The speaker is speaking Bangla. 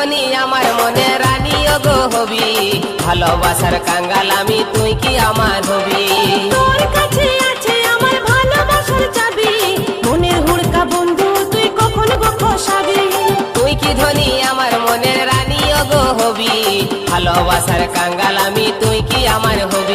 ধনী আমার মনে রানী গো হবি, ভালোবাসার কাঙ্গাল আমি তুই কি আমার হবি। তোর কাছে আছে আমার ভালোবাসার চাবি, মনের হুড়কা বন্ধু তুই কখন গো খসাবি। তুই কি ধনী আমার মনে রানী গো হবি, ভালোবাসার কাঙ্গাল আমি তুই কি আমার হবি।